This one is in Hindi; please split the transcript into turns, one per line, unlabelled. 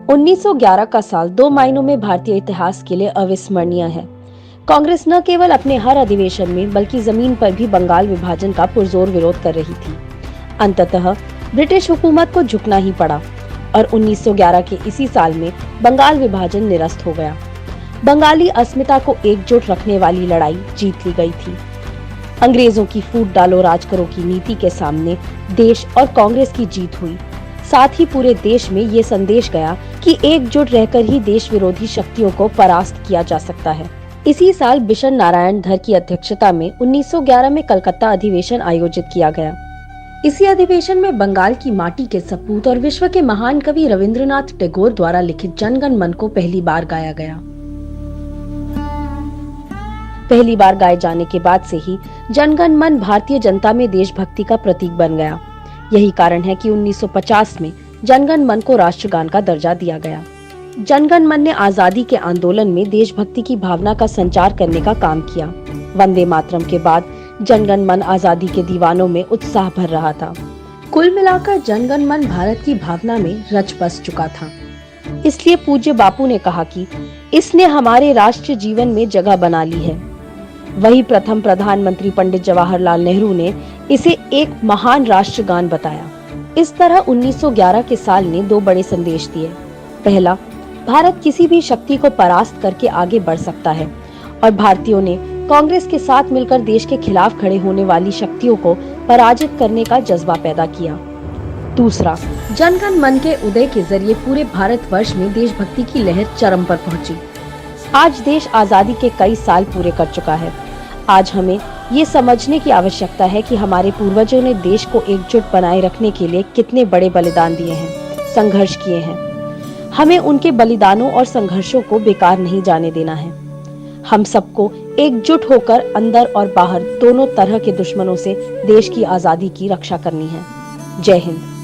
1911 का साल दो मायनों में भारतीय इतिहास के लिए अविस्मरणीय है। कांग्रेस न केवल अपने हर अधिवेशन में बल्कि जमीन पर भी बंगाल विभाजन का पुरजोर विरोध कर रही थी। अंततः ब्रिटिश हुकूमत को झुकना ही पड़ा और 1911 के इसी साल में बंगाल विभाजन निरस्त हो गया। बंगाली अस्मिता को एकजुट रखने वाली लड़ाई जीत ली गई थी। अंग्रेजों की फूट डालो राज करो की नीति के सामने देश और कांग्रेस की जीत हुई। साथ ही पूरे देश में ये संदेश गया कि एकजुट रहकर ही देश विरोधी शक्तियों को परास्त किया जा सकता है। इसी साल बिशन नारायण धर की अध्यक्षता में 1911 में कलकत्ता अधिवेशन आयोजित किया गया। इसी अधिवेशन में बंगाल की माटी के सपूत और विश्व के महान कवि रविंद्रनाथ टैगोर द्वारा लिखित जनगण मन को पहली बार गाया गया। पहली बार गाए जाने के बाद से ही जनगण मन भारतीय जनता में देशभक्ति का प्रतीक बन गया। यही कारण है कि 1950 में जनगण मन को राष्ट्रगान का दर्जा दिया गया। जनगण मन ने आजादी के आंदोलन में देशभक्ति की भावना का संचार करने का काम किया। वंदे मातरम के बाद जनगण मन आजादी के दीवानों में उत्साह भर रहा था। कुल मिलाकर जनगण मन भारत की भावना में रच बस चुका था। इसलिए पूज्य बापू ने कहा कि इसने हमारे राष्ट्रीय जीवन में जगह बना ली है। वही प्रथम प्रधानमंत्री पंडित जवाहरलाल नेहरू ने इसे एक महान राष्ट्रगान बताया। इस तरह 1911 के साल ने दो बड़े संदेश दिए। पहला, भारत किसी भी शक्ति को परास्त करके आगे बढ़ सकता है और भारतीयों ने कांग्रेस के साथ मिलकर देश के खिलाफ खड़े होने वाली शक्तियों को पराजित करने का जज्बा पैदा किया। दूसरा, जनगण मन के उदय के जरिए पूरे भारतवर्ष में देशभक्ति की लहर चरम पर पहुंची। आज देश आजादी के कई साल पूरे कर चुका है। आज हमें ये समझने की आवश्यकता है कि हमारे पूर्वजों ने देश को एकजुट बनाए रखने के लिए कितने बड़े बलिदान दिए हैं, संघर्ष किए हैं। हमें उनके बलिदानों और संघर्षों को बेकार नहीं जाने देना है। हम सबको एकजुट होकर अंदर और बाहर दोनों तरह के दुश्मनों से देश की आजादी की रक्षा करनी है। जय हिंद।